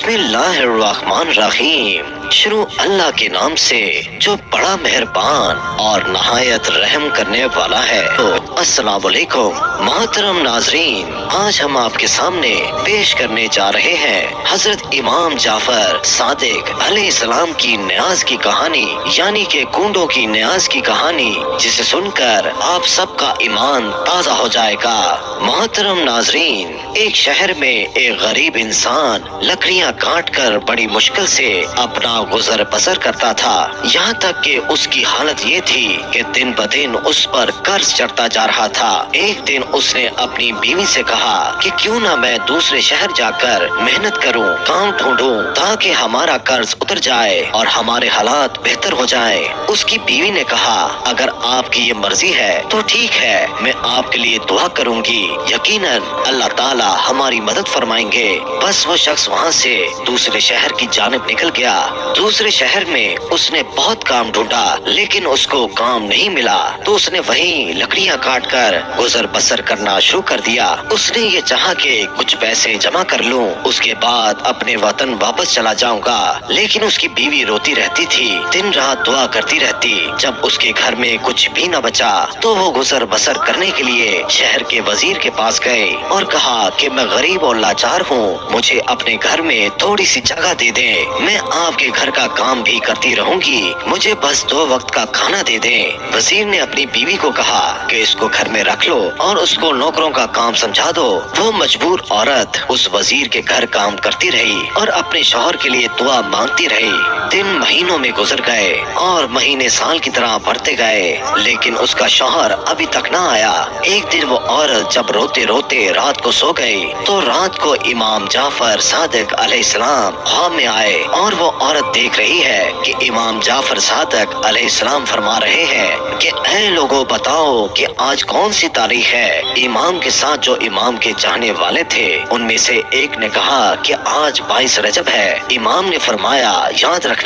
بسم اللہ الرحمن الرحیم، شروع اللہ کے نام سے جو بڑا مہربان اور نہایت رحم کرنے والا ہے۔ تو السلام علیکم محترم ناظرین، آج ہم آپ کے سامنے پیش کرنے جا رہے ہیں حضرت امام جعفر صادق علیہ السلام کی نیاز کی کہانی، یعنی کہ کونڈوں کی نیاز کی کہانی، جسے سن کر آپ سب کا ایمان تازہ ہو جائے گا۔ محترم ناظرین، ایک شہر میں ایک غریب انسان لکڑیاں کاٹ کر بڑی مشکل سے اپنا گزر بسر کرتا تھا، یہاں تک کہ اس کی حالت یہ تھی کہ دن بدن اس پر قرض چڑھتا جا رہا تھا۔ ایک دن اس نے اپنی بیوی سے کہا کہ کیوں نہ میں دوسرے شہر جا کر محنت کروں، کام ڈھونڈوں تاکہ ہمارا قرض اتر جائے اور ہمارے حالات بہتر ہو جائیں۔ اس کی بیوی نے کہا اگر آپ کی یہ مرضی ہے تو ٹھیک ہے، میں آپ کے لیے دعا کروں گی، یقیناً اللہ تعالی ہماری مدد فرمائیں گے۔ بس وہ شخص وہاں سے دوسرے شہر کی جانب نکل گیا۔ دوسرے شہر میں اس نے بہت کام ڈھونڈا لیکن اس کو کام نہیں ملا، تو اس نے وہیں لکڑیاں کاٹ کر گزر بسر کرنا شروع کر دیا۔ اس نے یہ چاہا کہ کچھ پیسے جمع کر لوں، اس کے بعد اپنے وطن واپس چلا جاؤں گا، لیکن اس کی بیوی روتی رہتی تھی، دن رات دعا کرتی رہتی۔ جب اس کے گھر میں کچھ بھی نہ بچا تو وہ گزر بسر کرنے کے لیے شہر کے وزیر کے پاس گئے اور کہا کہ میں غریب اور لاچار ہوں، مجھے اپنے گھر میں تھوڑی سی جگہ دے دیں، میں آپ کے گھر کا کام بھی کرتی رہوں گی، مجھے بس 2 وقت کا کھانا دے دیں۔ وزیر نے اپنی بیوی کو کہا کہ اس کو گھر میں رکھ لو اور اس کو نوکروں کا کام سمجھا دو۔ وہ مجبور عورت اس وزیر کے گھر کام کرتی رہی اور اپنے شوہر کے لیے دعا مانگتی رہی۔ دن مہینوں میں گزر گئے اور مہینے سال کی طرح بڑھتے گئے، لیکن اس کا شوہر ابھی تک نہ آیا۔ ایک دن وہ عورت جب روتے روتے رات کو سو گئی تو رات کو امام جعفر صادق علیہ السلام خواب میں آئے، اور وہ عورت دیکھ رہی ہے کہ امام جعفر صادق علیہ السلام فرما رہے ہیں کہ اے لوگوں بتاؤ کہ آج کون سی تاریخ ہے۔ امام کے ساتھ جو امام کے چاہنے والے تھے ان میں سے ایک نے کہا کہ آج 22 رجب ہے۔ امام نے فرمایا یاد رکھنا،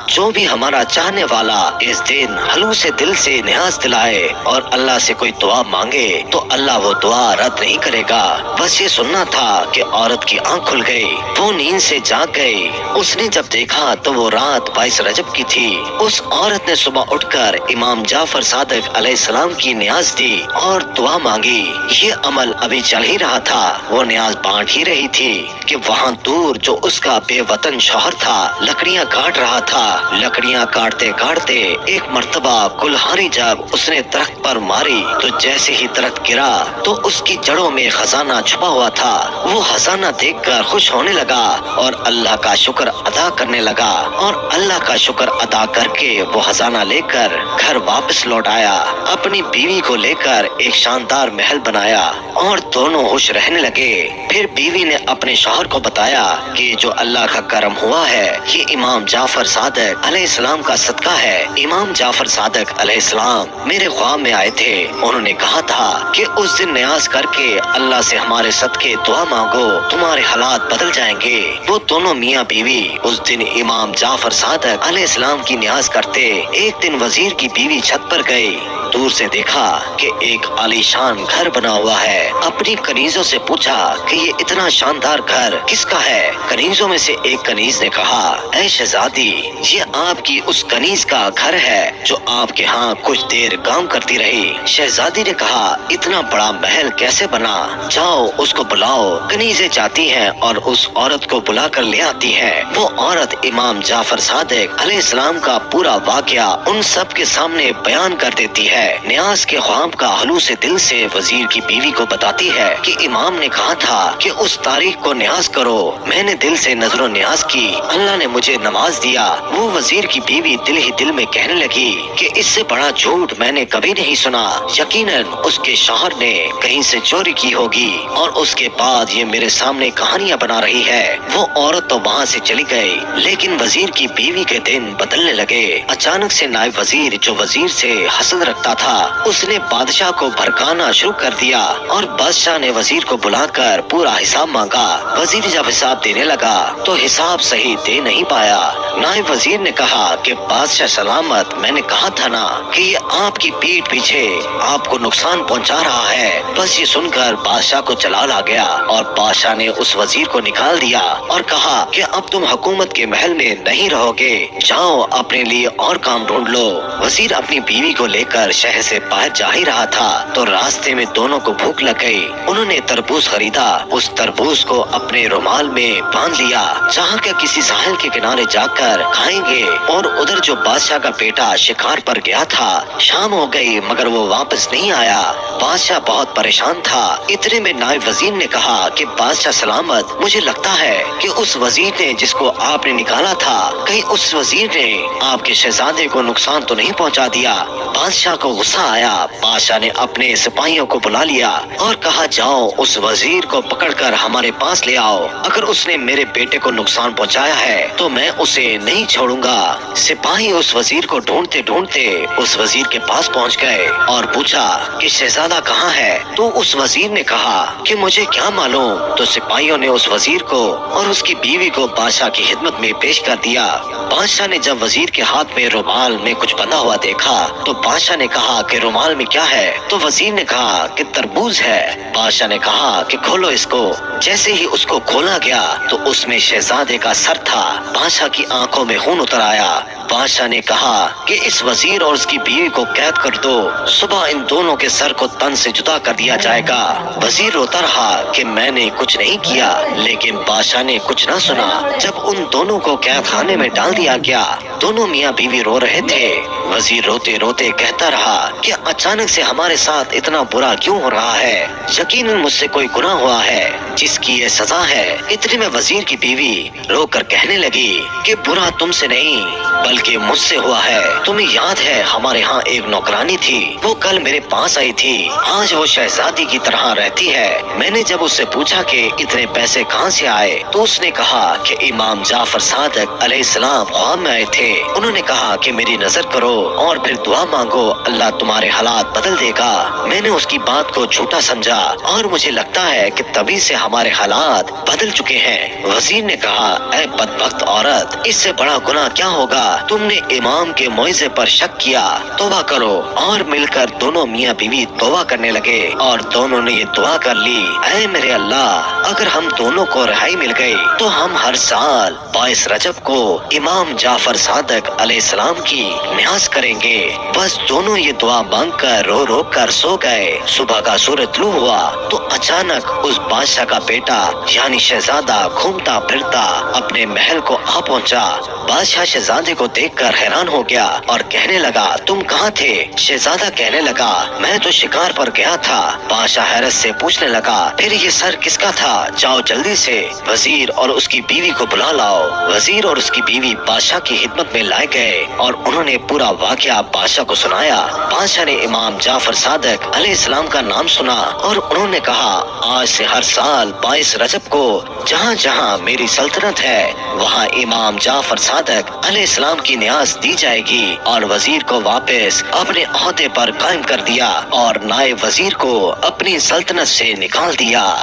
جو بھی ہمارا چاہنے والا اس دن خلوص دل سے نیاز دلائے اور اللہ سے کوئی دعا مانگے تو اللہ وہ دعا رد نہیں کرے گا۔ بس یہ سننا تھا کہ عورت کی آنکھ کھل گئی، وہ نیند سے جاگ گئی۔ اس نے جب دیکھا تو وہ رات 22 رجب کی تھی۔ اس عورت نے صبح اٹھ کر امام جعفر صادق علیہ السلام کی نیاز دی اور دعا مانگی۔ یہ عمل ابھی چل ہی رہا تھا، وہ نیاز بانٹ ہی رہی تھی کہ وہاں دور جو اس کا بے وطن شوہر تھا لکڑیاں کاٹ رہا تھا۔ لکڑیاں کاٹتے کاٹتے ایک مرتبہ کلہاڑی جب اس نے درخت پر ماری تو جیسے ہی درخت گرا تو اس کی جڑوں میں خزانہ چھپا ہوا تھا۔ وہ خزانہ دیکھ کر خوش ہونے لگا اور اللہ کا شکر ادا کرنے لگا، اور اللہ کا شکر ادا کر کے وہ خزانہ لے کر گھر واپس لوٹ آیا۔ اپنی بیوی کو لے کر ایک شاندار محل بنایا اور دونوں خوش رہنے لگے۔ پھر بیوی نے اپنے شوہر کو بتایا کہ جو اللہ کا کرم ہوا ہے یہ امام جعفر صادق علیہ السلام کا صدقہ ہے۔ امام جعفر صادق علیہ السلام میرے خواب میں آئے تھے، انہوں نے کہا تھا کہ اس دن نیاز کر کے اللہ سے ہمارے صدقے دعا مانگو، تمہارے حالات بدل جائیں گے۔ وہ دونوں میاں بیوی اس دن امام جعفر صادق علیہ السلام کی نیاز کرتے۔ ایک دن وزیر کی بیوی چھت پر گئی، دور سے دیکھا کہ ایک عالیشان گھر بنا ہوا ہے۔ اپنی کنیزوں سے پوچھا کہ یہ اتنا شاندار گھر کس کا ہے؟ کنیزوں میں سے ایک کنیز نے کہا اے شہزادی، یہ آپ کی اس کنیز کا گھر ہے جو آپ کے ہاں کچھ دیر کام کرتی رہی۔ شہزادی نے کہا اتنا بڑا محل کیسے بنا؟ جاؤ اس کو بلاؤ۔ کنیزیں جاتی ہیں اور اس عورت کو بلا کر لے آتی ہیں۔ وہ عورت امام جعفر صادق علیہ السلام کا پورا واقعہ ان سب کے سامنے بیان کر دیتی ہے۔ نیاز کے خواب کا خلوص دل سے وزیر کی بیوی کو بتاتی ہے کہ امام نے کہا تھا کہ اس تاریخ کو نیاز کرو، میں نے دل سے نظر و نیاز کی، اللہ نے مجھے نواز دیا۔ وہ وزیر کی بیوی دل ہی دل میں کہنے لگی کہ اس سے بڑا جھوٹ میں نے کبھی نہیں سنا، یقیناً اس کے شوہر نے کہیں سے چوری کی ہوگی اور اس کے بعد یہ میرے سامنے کہانیاں بنا رہی ہے۔ وہ عورت تو وہاں سے چلی گئی، لیکن وزیر کی بیوی کے دن بدلنے لگے۔ اچانک سے نائب وزیر جو وزیر سے حسد رکھتا تھا اس نے بادشاہ کو بھڑکانا شروع کر دیا اور بادشاہ نے وزیر کو بلا کر پورا حساب مانگا۔ وزیر جب حساب دینے لگا تو حساب صحیح دے نہیں پایا۔ نائب وزیر نے کہا کہ بادشاہ سلامت، میں نے کہا تھا نا کہ یہ آپ کی پیٹھ پیچھے آپ کو نقصان پہنچا رہا ہے۔ بس یہ سن کر بادشاہ کو جلال آ گیا اور بادشاہ نے اس وزیر کو نکال دیا اور کہا کہ اب تم حکومت کے محل میں نہیں رہو گے، جاؤ اپنے لیے اور کام ڈھونڈ لو۔ وزیر اپنی بیوی کو لے کر شہر سے باہر جا ہی رہا تھا تو راستے میں دونوں کو بھوک لگ گئی۔ انہوں نے تربوز خریدا، اس تربوز کو اپنے رومال میں باندھ لیا، جہاں کے کسی ساحل کے کنارے جا کر کھائیں گے۔ اور ادھر جو بادشاہ کا بیٹا شکار پر گیا تھا، شام ہو گئی مگر وہ واپس نہیں آیا۔ بادشاہ بہت پریشان تھا۔ اتنے میں نائب وزیر نے کہا کہ بادشاہ سلامت، مجھے لگتا ہے کہ اس وزیر نے جس کو آپ نے نکالا تھا، کہیں اس وزیر نے آپ کے شہزادے کو نقصان تو نہیں پہنچا دیا۔ بادشاہ کو غصہ آیا۔ بادشاہ نے اپنے سپاہیوں کو بلا لیا اور کہا جاؤ اس وزیر کو پکڑ کر ہمارے پاس لے آؤ، اگر اس نے میرے بیٹے کو نقصان پہنچایا ہے تو میں اسے نہیں چھوڑوں گا۔ سپاہی اس وزیر کو ڈھونڈتے ڈھونڈتے اس وزیر کے پاس پہنچ گئے اور پوچھا کہ شہزادہ کہاں ہے؟ تو اس وزیر نے کہا کہ مجھے کیا معلوم۔ تو سپاہیوں نے اس وزیر کو اور اس کی بیوی کو بادشاہ کی خدمت میں پیش کر دیا۔ بادشاہ نے جب وزیر کے ہاتھ میں رومال میں کچھ بندھا ہوا دیکھا تو بادشاہ نے کہا کہ رومال میں کیا ہے؟ تو وزیر نے کہا کہ تربوز ہے۔ بادشاہ نے کہا کہ کھولو اس کو۔ جیسے ہی اس کو کھولا گیا تو اس میں شہزادے کا سر تھا۔ بادشاہ کی آنکھوں میں خون اتر آیا۔ بادشاہ نے کہا کہ اس وزیر اور اس کی بیوی کو قید کر دو، صبح ان دونوں کے سر کو تن سے جدا کر دیا جائے گا۔ وزیر روتا رہا کہ میں نے کچھ نہیں کیا، لیکن بادشاہ نے کچھ نہ سنا۔ جب ان دونوں کو قید خانے میں ڈال دیا گیا، دونوں میاں بیوی رو رہے تھے۔ وزیر روتے روتے کہتا رہا کہ اچانک سے ہمارے ساتھ اتنا برا کیوں ہو رہا ہے؟ یقیناً مجھ سے کوئی گناہ ہوا ہے جس کی یہ سزا ہے۔ اتنے میں وزیر کی بیوی رو کر کہنے لگی کہ برا تم سے نہیں بلکہ مجھ سے ہوا ہے۔ تمہیں یاد ہے ہمارے ہاں ایک نوکرانی تھی، وہ کل میرے پاس آئی تھی، آج وہ شہزادی کی طرح رہتی ہے۔ میں نے جب اس سے پوچھا کہ اتنے پیسے کہاں سے آئے تو اس نے کہا کہ امام جعفر صادق علیہ السلام خواب میں آئے تھے، انہوں نے کہا کہ میری نظر کرو اور پھر دعا مانگو، اللہ تمہارے حالات بدل دے گا۔ میں نے اس کی بات کو جھوٹا سمجھا اور مجھے لگتا ہے کہ تبھی سے ہمارے حالات بدل چکے ہیں۔ وزیر نے کہا اے بدبخت عورت، اس سے بڑا گناہ کیا ہوگا؟ تم نے امام کے موعظے پر شک کیا، توبہ کرو۔ اور مل کر دونوں میاں بیوی توبہ کرنے لگے اور دونوں نے یہ دعا کر لی، اے میرے اللہ، اگر ہم دونوں کو رہائی مل گئی تو ہم ہر سال 22 رجب کو امام جعفر صادق علیہ السلام کی نیاز کریں گے۔ بس دونوں یہ دعا مانگ کر رو رو کر سو گئے۔ صبح کا سورج طلوع ہوا تو اچانک اس بادشاہ کا بیٹا یعنی شہزادہ گھومتا پھرتا اپنے محل کو آ پہنچا۔ بادشاہ شہزادے کو دیکھ کر حیران ہو گیا اور کہنے لگا تم کہاں تھے؟ شہزادہ کہنے لگا میں تو شکار پر گیا تھا۔ بادشاہ حیرت سے پوچھنے لگا پھر یہ سر کس کا تھا؟ جاؤ جلدی سے وزیر اور اس کی بیوی کو بلا لاؤ۔ وزیر اور اس کی بیوی بادشاہ کی خدمت میں لائے گئے اور انہوں نے پورا واقعہ بادشاہ کو سنایا۔ بادشاہ نے امام جعفر صادق علیہ السلام کا نام سنا اور انہوں نے کہا آج سے ہر سال 22 رجب کو جہاں جہاں میری سلطنت ہے وہاں امام جعفر صادق علیہ السلام کی نیاز دی جائے گی۔ اور وزیر کو واپس اپنے عہدے پر قائم کر دیا اور نائب وزیر کو اپنی سلطنت سے نکال دیا۔